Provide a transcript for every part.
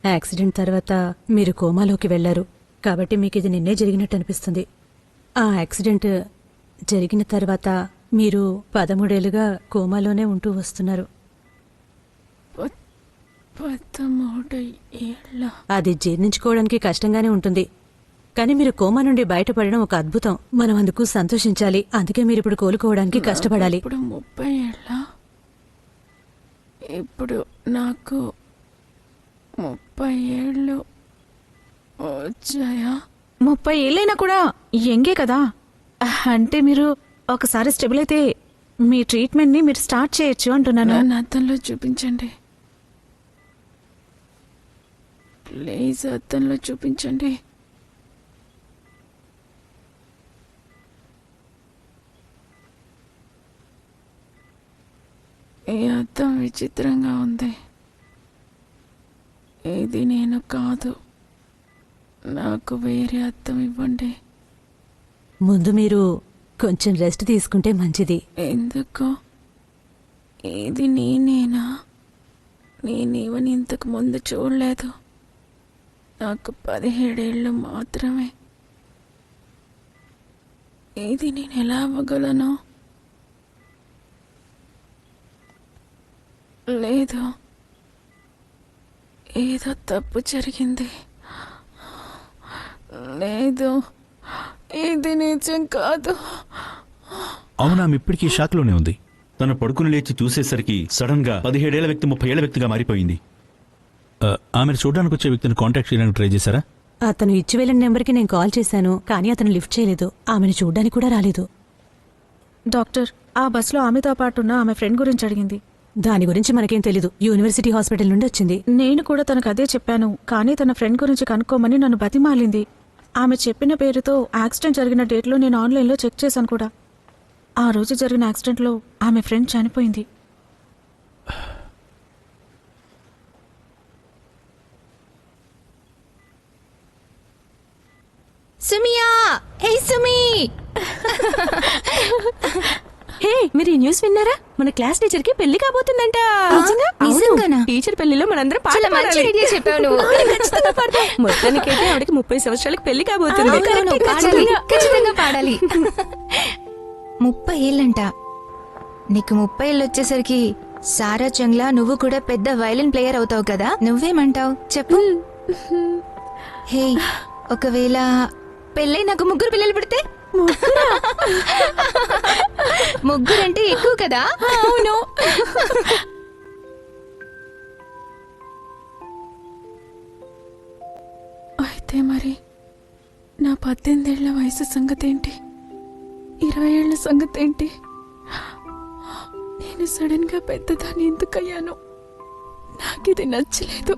Accident తర్వాత మీరు కోమాలోకి వెళ్లారు, కాబట్టి మీకు ఇది నిన్నే జరిగినట్టు అనిపిస్తుంది. ఆ యాక్సిడెంట్ జరిగిన తర్వాత మీరు 13 ఏళ్లుగా కోమాలోనే ఉంటూ వస్తున్నారు. 13 ఏళ్ళ? అది జీర్ణించుకోవడానికి కష్టంగానే ఉంటుంది, కానీ మీరు కోమా నుండి బయటపడడం ఒక అద్భుతం. మనం అందుకు సంతోషించాలి. అందుకే మీరు ఇప్పుడు కోలుకోవడానికి కష్టపడాలి. ఇప్పుడు 30 ఏళ్ళ? ఇప్పుడు నాకు 30 ఏళ్ళు వచ్చాయా? 30 ఏళ్ళైనా కూడా యంగే కదా. అంటే మీరు ఒకసారి స్టెబుల్ అయితే మీ ట్రీట్మెంట్ని మీరు స్టార్ట్ చేయొచ్చు అంటున్నాను. నన్ను అద్దంలో చూపించండి ప్లీజ్, అద్దంలో చూపించండి. ఈ అద్దం విచిత్రంగా ఉంది. ఇది నేను కాదు. నాకు వేరే అద్దం ఇవ్వండి. ముందు మీరు కొంచెం రెస్ట్ తీసుకుంటే మంచిది. ఎందుకు? ఇది నేనేనా? నేనేమని ఇంతకు ముందు చూడలేదు. నాకు 17 ఏళ్ళు మాత్రమే. ఇది నేను ఎలా అవ్వగలను? లేదు, ఏదో తప్పు జరిగింది. లేదు, ఇది నిజం కాదు. అవునా, ఆమె ఇప్పటికీ షాక్లోనే ఉంది. తను పడుకుని లేచి చూసేసరికి సడన్ గా 17 ఏళ్ల వ్యక్తి 30 ఏళ్ల వ్యక్తిగా మారిపోయింది. ఆమెను చూడడానికి వచ్చే వ్యక్తిని కాంటాక్ట్ చేయడానికి ట్రై చేశారా? అతను ఇచ్చి వెళ్ళిన నెంబర్కి నేను కాల్ చేశాను, కానీ అతను లిఫ్ట్ చేయలేదు. ఆమెను చూడ్డానికి కూడా రాలేదు. డాక్టర్, ఆ బస్సులో ఆమెతో పాటు ఉన్న ఆమె ఫ్రెండ్ గురించి అడిగింది. దాని గురించి మనకేం తెలీదు. యూనివర్సిటీ హాస్పిటల్ నుండి వచ్చింది. నేను కూడా తనకు అదే చెప్పాను, కానీ తన ఫ్రెండ్ గురించి కనుక్కోమని నన్ను బతిమాలింది. ఆమె చెప్పిన పేరుతో యాక్సిడెంట్ జరిగిన డేట్లో నేను ఆన్లైన్లో చెక్ చేశాను కూడా. ఆ రోజు జరిగిన యాక్సిడెంట్లో ఆమె ఫ్రెండ్ చనిపోయింది. సుమియా, హే సుమి! హే, మీరు ఈ న్యూస్ విన్నారా? మన క్లాస్ టీచర్ కి పెళ్లి కాబోతుందంట. నిజంగానా? టీచర్ పెళ్లిలో మనందరం పాట చాలా మంచి పాడాలి. ఐడియా చెప్పావు నువ్వు. ఖచ్చితంగా పాడతాం. మొత్తానికైతే ఆవిడకి 30 సంవత్సరాలకు పెళ్లి కాబోతుంది. అవునవును, పాడాలి, ఖచ్చితంగా పాడాలి. 30 ఏళ్ళంట. నీకు 30 ఏళ్ళు వచ్చేసరికి సారా చంగ్లా నువ్వు కూడా పెద్ద వైలిన్ ప్లేయర్ అవుతావు కదా. నువ్వేమంటావు చెప్పు. హే, ఒకవేళ పెళ్ళై నాకు 3 పిల్లలు పుడితే? ముగ్గురంటే ఎక్కువ కదా. అవును. అయితే మరి నా 18 ఏళ్ల వయసు సంగతి ఏంటి? 20 ఏళ్ల సంగతి ఏంటి? నేను సడన్ గా పెద్దదాన్ని ఎందుకయ్యాను? నాకిది నచ్చలేదు.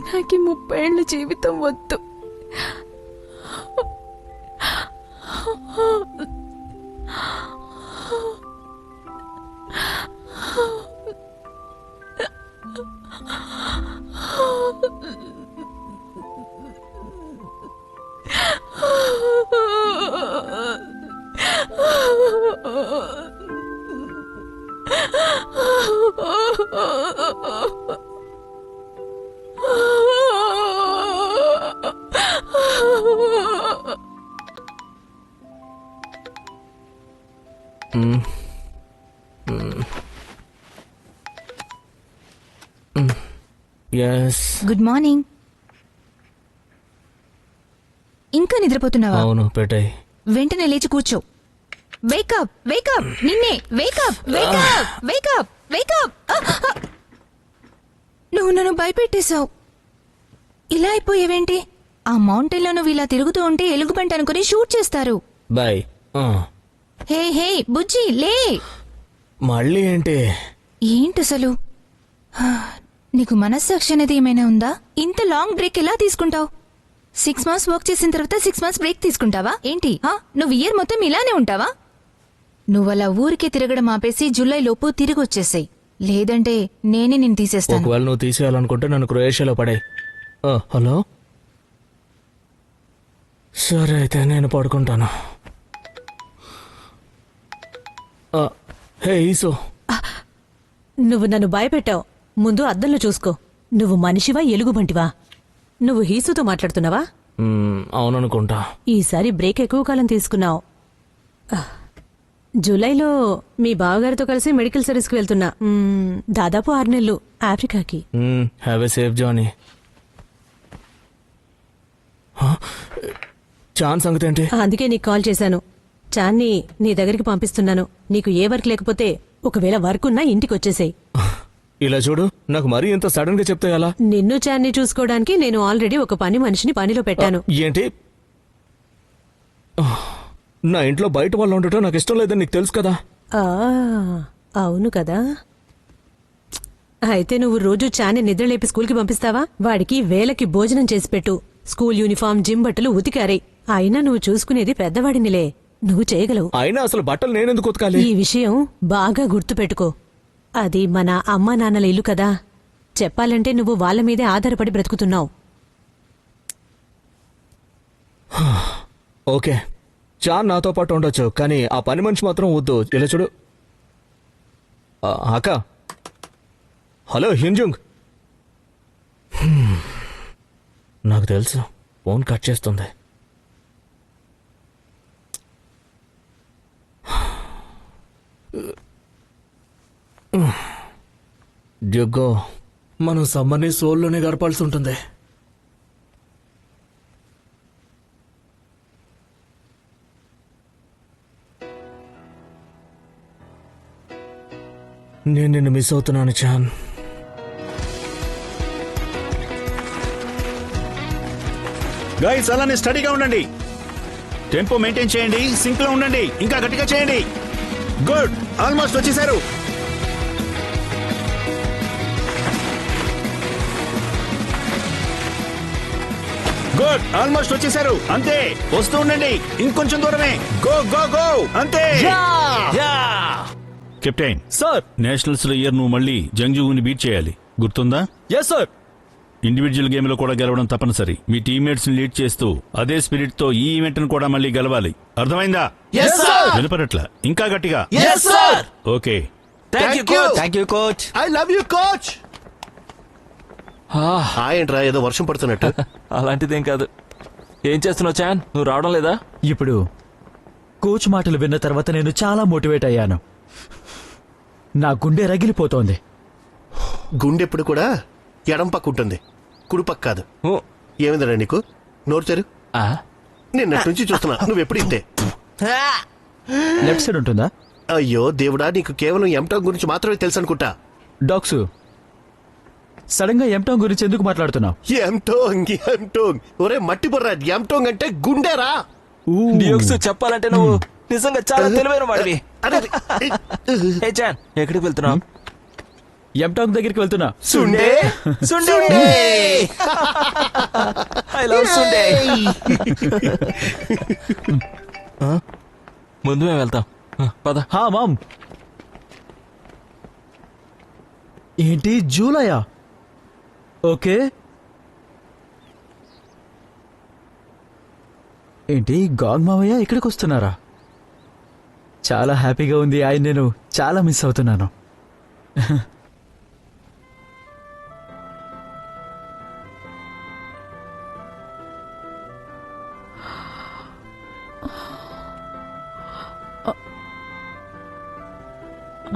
నాకు 30 ఏళ్ల జీవితం వద్దు. Good morning. ఇంకా నిద్రపోతున్నావా? అవును, పెట్టాయి. వెంటనే లేచి కూర్చో. వేకప్, వేకప్, నిన్నే. Wake up, wake up, wake up, wake up. నువ్వు నన్ను భయపెట్టేశావు. ఇలా అయిపోయావేంటి? ఆ మౌంటైన్లో నువ్వు ఇలా తిరుగుతూ ఉంటే ఎలుగుబంటి అనుకుని షూట్ చేస్తారు. బాయ్. హే హే బుజ్జి, లే. మళ్ళీ ఏంటి? ఏంటసలు నీకు మనస్సాక్షి అనేది ఏమైనా ఉందా? ఇంత లాంగ్ బ్రేక్ ఎలా తీసుకుంటావు? 6 మంత్స్ వర్క్ చేసిన తర్వాత 6 మంత్స్ బ్రేక్ తీసుకుంటావా ఏంటి? నువ్వు ఇయర్ మొత్తం ఇలానే ఉంటావా? నువ్వలా ఊరికే తిరగడం ఆపేసి జూలై లోపు తిరిగి వచ్చేసాయి, లేదంటే నేనే నిన్ను తీసేస్తాను. ఒకవేళ నువ్వు తీసేయాలనుకుంటే నన్ను క్రొయేషియాలో పడే. హలో, సరే అయితే నేను పడుకుంటాను. హే ఈసో, నువ్వు నన్ను భయపెట్టావు. ముందు అద్దంలో చూసుకో. నువ్వు మనిషివా ఎలుగుబంటివా? నువ్వు హీసుతో మాట్లాడుతున్నావా? అవుననుకుంటా. ఈసారి బ్రేక్ ఎక్కువ కాలం తీసుకున్నావు. జూలైలో మీ బావగారితో కలిసి మెడికల్ సర్వీస్కి వెళ్తున్నా. దాదాపు 6 నెలలు ఆఫ్రికాకి. Have a safe journey. చాన్ సంగతి ఏంటి? అందుకే నీకు కాల్ చేశాను. చాన్ని నీ దగ్గరికి పంపిస్తున్నాను. నీకు ఏ వర్క్ లేకపోతే ఒకవేళ వర్క్ ఉన్నా ఇంటికి వచ్చేసేయ్. ఇలా చూడు, నాకు మరీ ఇంత సడన్ గా చెప్తే ఎలా? నిన్ను చాన్ని చూసుకోవడానికి నేను ఆల్రెడీ ఒక పని మనిషిని పనిలో పెట్టాను. ఏంటి? నా ఇంట్లో బయట వాళ్ళు ఉండటం నాకు ఇష్టం లేదని నీకు తెలుసు కదా. ఆ, అవును కదా. అయితే నువ్వు రోజు చాన్ని నిద్రలేపి స్కూల్కి పంపిస్తావా? వాడికి వేళకి భోజనం చేసి పెట్టు. స్కూల్ యూనిఫామ్, జిమ్ బట్టలు ఉతికారే. అయినా నువ్వు చూసుకునేది పెద్దవాడినిలే. నువ్వు చేయగలవు. అయినా అసలు బట్టలు నేనెందుకు ఉతకాలి? ఈ విషయం బాగా గుర్తుపెట్టుకో. అది మన అమ్మా నాన్నల ఇల్లు కదా. చెప్పాలంటే నువ్వు వాళ్ళ మీదే ఆధారపడి బ్రతుకుతున్నావు. ఓకే, చాన్ నాతో పాటు ఉండొచ్చు, కానీ ఆ పని మనిషి మాత్రం వద్దు. ఇలా చూడు. అక్క, హలో హింజుంగ్. నాకు తెలుసు, ఫోన్ కట్ చేస్తుంది. డ్యూగో, మనం సమ్మర్ని సోల్లోనే గడపాల్సి ఉంటుంది. నేను నిన్ను మిస్ అవుతున్నాను చాన్. గైస్ అలానే స్టడీగా ఉండండి. టెంపో మెయింటైన్ చేయండి. సింక్ లో ఉండండి. ఇంకా గట్టిగా చేయండి. గుడ్, ఆల్మోస్ట్ వచ్చేసారు. గుడ్, ఆల్మోస్ట్ వచ్చేసారు. అంతే, వస్తూ ఉండండి. ఇంకొంచెం దూరమే. గో గో గో, అంతే. Captain sir. నేషనల్స్ లో ఇయర్ నువ్వు మళ్ళీ జంగ్జూని బీట్ చేయాలి. గుర్తుందా? Yes sir. ఇండివిజువల్ గేమ్ లో కూడా గెలవడం తప్పనిసరి. మీ టీమ్మేట్స్ ని లీడ్ చేస్తూ అదే స్పిరిట్ తో ఈ ఈవెంట్ ను కూడా మళ్ళీ గెలవాలి. అర్థమైందా? వినపడట్లా? ఇంకా గట్టిగా. Okay. Thank you coach. I love you coach. ఏంట్రా ఏదో వర్షం పడుతున్నట్టు? అలాంటిదేం కాదు. ఏం చేస్తున్నావు చాన్? నువ్వు రావడం లేదా? ఇప్పుడు కోచ్ మాటలు విన్న తర్వాత నేను చాలా మోటివేట్ అయ్యాను. నా గుండె రగిలిపోతోంది. గుండెప్పుడు కూడా ఎడం పక్క ఉంటుంది, కుడిపక్క కాదు. ఏమిందరా నీకు? నోరు తెరు. నిన్నటి నుంచి చూస్తున్నా, నువ్వెప్పుడు ఇంతే. లెఫ్ట్ సైడ్ ఉంటుందా? అయ్యో దేవుడా, నీకు కేవలం ఎంటాంగ్ గురించి మాత్రమే తెలుసు అనుకుంటా. డాక్సు, సడన్ గా ఎంటాంగ్ గురించి ఎందుకు మాట్లాడుతున్నావు? ఎంటోంగ్ ఒరే మట్టి బొర్రా, ఎంటోంగ్ అంటే గుండెరా. డియోక్స్, చెప్పాలంటే నువ్వు నిజంగా చాలా తెలివైన వాడివి. హే చాన్, ఎక్కడికి వెళ్తున్నావు? ఎంటాంగ్ దగ్గరికి వెళ్తున్నా. Sundae sundae. I love sundae. ముందు మేము వెళ్తాం. పద. హా మామ్. ఏంటి జూలయా? ఓకే. ఏంటి గాంగ్ మావయ్య ఇక్కడికి వస్తున్నారా? చాలా హ్యాపీగా ఉంది. ఆయన నేను చాలా మిస్ అవుతున్నాను.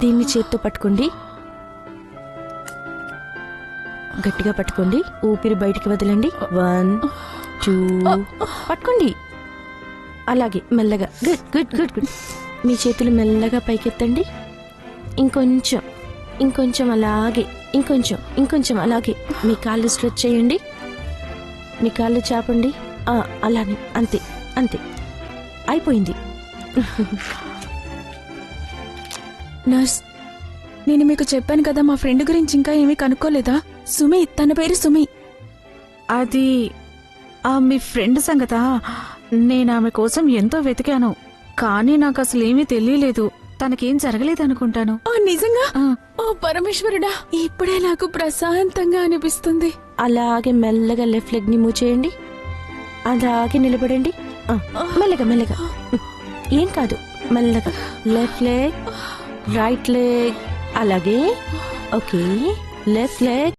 దీన్ని చేత్తో పట్టుకోండి, గట్టిగా పట్టుకోండి. ఊపిరి బయటికి వదలండి. 1 2 పట్టుకోండి. అలాగే మెల్లగా. Good good good good. మీ చేతులు మెల్లగా పైకెత్తండి. ఇంకొంచెం ఇంకొంచెం అలాగే. ఇంకొంచెం అలాగే. మీ కాళ్ళు స్ట్రెచ్ చేయండి. మీ కాళ్ళు చాపండి. అలానే. అంతే అంతే, అయిపోయింది. నర్స్, నేను మీకు చెప్పాను కదా, మా ఫ్రెండ్ గురించి ఇంకా ఏమీ కనుక్కోలేదా? సుమి, తన పేరు సుమి. అది మీ ఫ్రెండ్ సంగతా? నేను ఆమె కోసం ఎంతో వెతికాను, కానీ నాకు అసలు ఏమీ తెలియలేదు. తనకేం జరగలేదనుకుంటాను. నిజంగా? ఓ పరమేశ్వరుడా, ఇప్పుడే నాకు ప్రశాంతంగా అనిపిస్తుంది. అలాగే మెల్లగా లెఫ్ట్ లెగ్ ని మూవ్ చేయండి. అలాగే నిలబడండి. మెల్లగా మెల్లగా, ఏం కాదు. మెల్లగా లెఫ్ట్ లెగ్, రైట్ లెగ్. అలాగే. Okay, left leg,